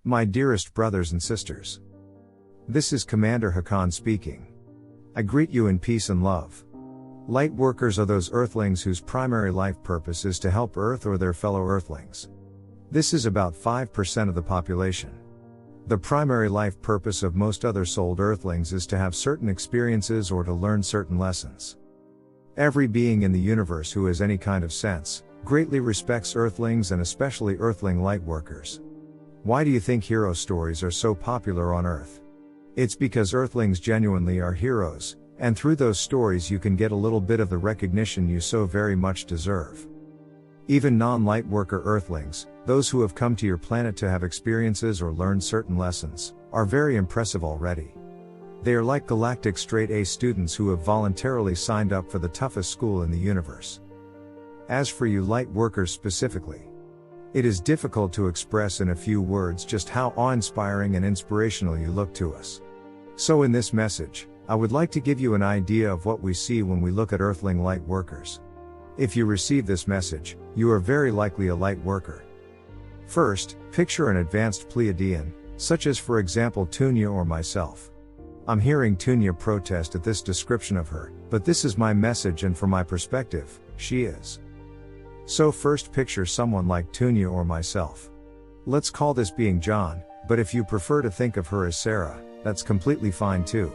My dearest brothers and sisters. This is Commander Hakann speaking. I greet you in peace and love. Light workers are those Earthlings whose primary life purpose is to help Earth or their fellow Earthlings. This is about 5% of the population. The primary life purpose of most other souled Earthlings is to have certain experiences or to learn certain lessons. Every being in the universe who has any kind of sense, greatly respects Earthlings and especially Earthling light workers. Why do you think hero stories are so popular on Earth? It's because Earthlings genuinely are heroes, and through those stories you can get a little bit of the recognition you so very much deserve. Even non-light worker Earthlings, those who have come to your planet to have experiences or learn certain lessons, are very impressive already. They are like galactic straight-A students who have voluntarily signed up for the toughest school in the universe. As for you light workers specifically, it is difficult to express in a few words just how awe-inspiring and inspirational you look to us. So in this message, I would like to give you an idea of what we see when we look at Earthling light workers. If you receive this message, you are very likely a light worker. First, picture an advanced Pleiadian, such as for example Tunia or myself. I'm hearing Tunia protest at this description of her, but this is my message and from my perspective, she is. So first picture someone like Tunia or myself. Let's call this being John, but if you prefer to think of her as Sarah, that's completely fine too.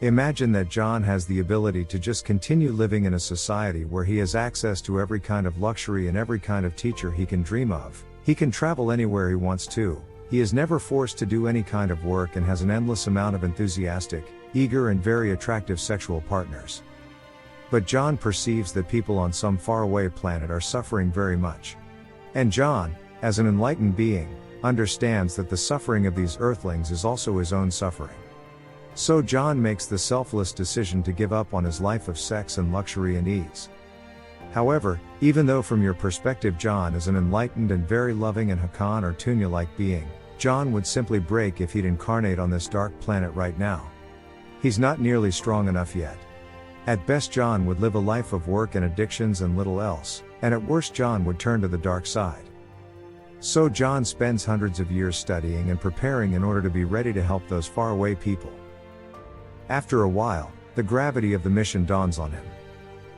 Imagine that John has the ability to just continue living in a society where he has access to every kind of luxury and every kind of teacher he can dream of. He can travel anywhere he wants to, he is never forced to do any kind of work and has an endless amount of enthusiastic, eager and very attractive sexual partners. But John perceives that people on some faraway planet are suffering very much. And John, as an enlightened being, understands that the suffering of these Earthlings is also his own suffering. So John makes the selfless decision to give up on his life of sex and luxury and ease. However, even though from your perspective John is an enlightened and very loving and Hakann or Tunia-like being, John would simply break if he'd incarnate on this dark planet right now. He's not nearly strong enough yet. At best John would live a life of work and addictions and little else, and at worst John would turn to the dark side. So John spends hundreds of years studying and preparing in order to be ready to help those faraway people. After a while, the gravity of the mission dawns on him.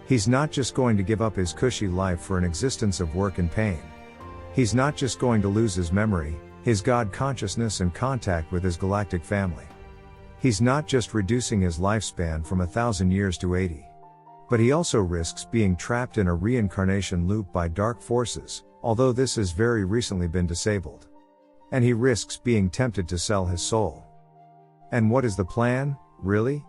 He's not just going to give up his cushy life for an existence of work and pain. He's not just going to lose his memory, his God consciousness and contact with his galactic family. He's not just reducing his lifespan from 1,000 years to 80. But he also risks being trapped in a reincarnation loop by dark forces, although this has very recently been disabled. And he risks being tempted to sell his soul. And what is the plan, really?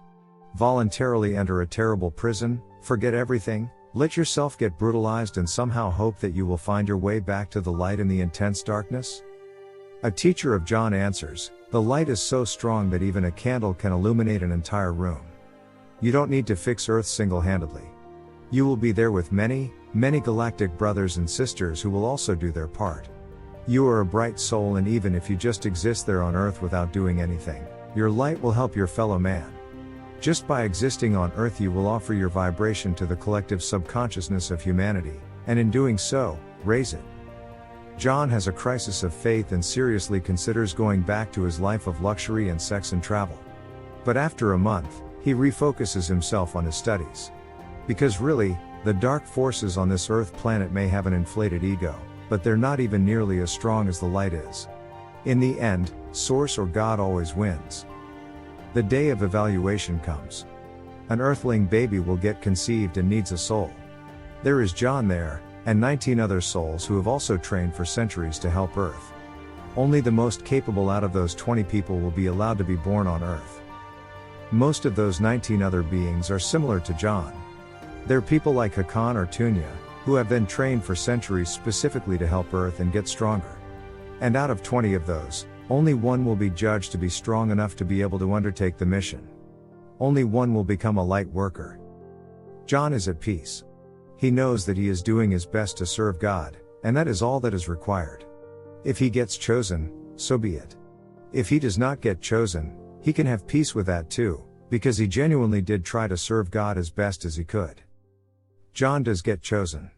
Voluntarily enter a terrible prison, forget everything, let yourself get brutalized and somehow hope that you will find your way back to the light in the intense darkness? A teacher of John answers, the light is so strong that even a candle can illuminate an entire room. You don't need to fix Earth single-handedly. You will be there with many, many galactic brothers and sisters who will also do their part. You are a bright soul and even if you just exist there on Earth without doing anything, your light will help your fellow man. Just by existing on Earth you will offer your vibration to the collective subconsciousness of humanity, and in doing so, raise it. John has a crisis of faith and seriously considers going back to his life of luxury and sex and travel. But after a month, he refocuses himself on his studies. Because really, the dark forces on this Earth planet may have an inflated ego, but they're not even nearly as strong as the light is. In the end, Source or God always wins. The day of evaluation comes. An Earthling baby will get conceived and needs a soul. There is John there, and 19 other souls who have also trained for centuries to help Earth. Only the most capable out of those 20 people will be allowed to be born on Earth. Most of those 19 other beings are similar to John. They're people like Hakann or Tunia, who have then trained for centuries specifically to help Earth and get stronger. And out of 20 of those, only one will be judged to be strong enough to be able to undertake the mission. Only one will become a light worker. John is at peace. He knows that he is doing his best to serve God, and that is all that is required. If he gets chosen, so be it. If he does not get chosen, he can have peace with that too, because he genuinely did try to serve God as best as he could. John does get chosen.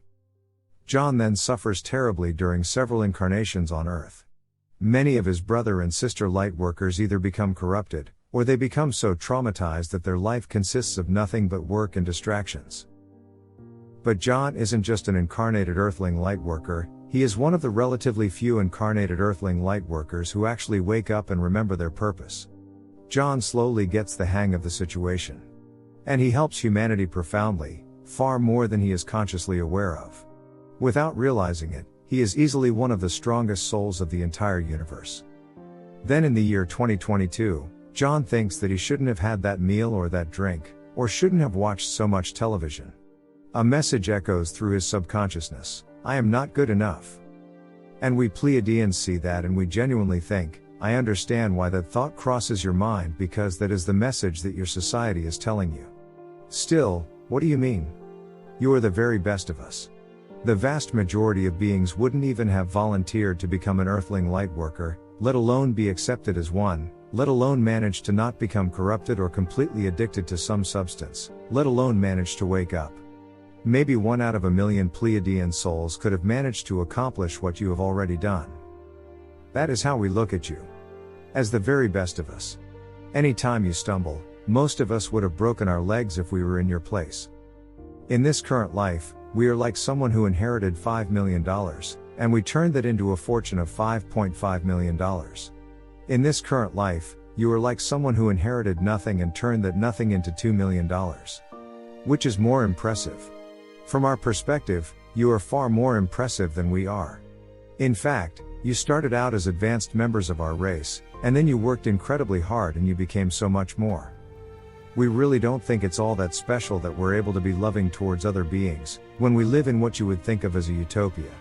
John then suffers terribly during several incarnations on Earth. Many of his brother and sister lightworkers either become corrupted, or they become so traumatized that their life consists of nothing but work and distractions. But John isn't just an incarnated Earthling lightworker, he is one of the relatively few incarnated Earthling lightworkers who actually wake up and remember their purpose. John slowly gets the hang of the situation. And he helps humanity profoundly, far more than he is consciously aware of. Without realizing it, he is easily one of the strongest souls of the entire universe. Then in the year 2022, John thinks that he shouldn't have had that meal or that drink, or shouldn't have watched so much television. A message echoes through his subconsciousness: I am not good enough. And we Pleiadians see that and we genuinely think, I understand why that thought crosses your mind, because that is the message that your society is telling you. Still, what do you mean? You are the very best of us. The vast majority of beings wouldn't even have volunteered to become an Earthling lightworker, let alone be accepted as one, let alone manage to not become corrupted or completely addicted to some substance, let alone manage to wake up. Maybe 1 out of a million Pleiadian souls could have managed to accomplish what you have already done. That is how we look at you. As the very best of us. Any time you stumble, most of us would have broken our legs if we were in your place. In this current life, we are like someone who inherited $5 million, and we turned that into a fortune of $5.5 million. In this current life, you are like someone who inherited nothing and turned that nothing into $2 million. Which is more impressive? From our perspective, you are far more impressive than we are. In fact, you started out as advanced members of our race, and then you worked incredibly hard and you became so much more. We really don't think it's all that special that we're able to be loving towards other beings, when we live in what you would think of as a utopia.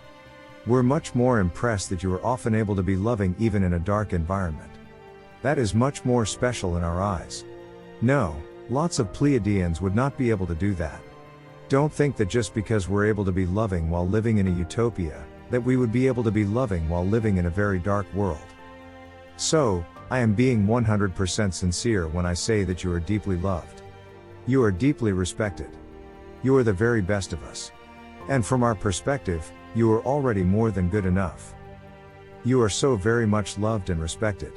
We're much more impressed that you are often able to be loving even in a dark environment. That is much more special in our eyes. No, lots of Pleiadians would not be able to do that. Don't think that just because we're able to be loving while living in a utopia, that we would be able to be loving while living in a very dark world. So, I am being 100% sincere when I say that you are deeply loved. You are deeply respected. You are the very best of us. And from our perspective, you are already more than good enough. You are so very much loved and respected.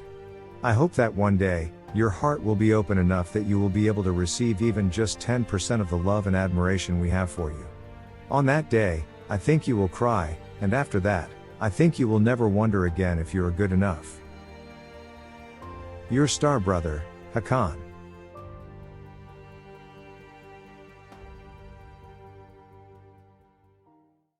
I hope that one day, your heart will be open enough that you will be able to receive even just 10% of the love and admiration we have for you. On that day, I think you will cry, and after that, I think you will never wonder again if you are good enough. Your star brother, Hakann.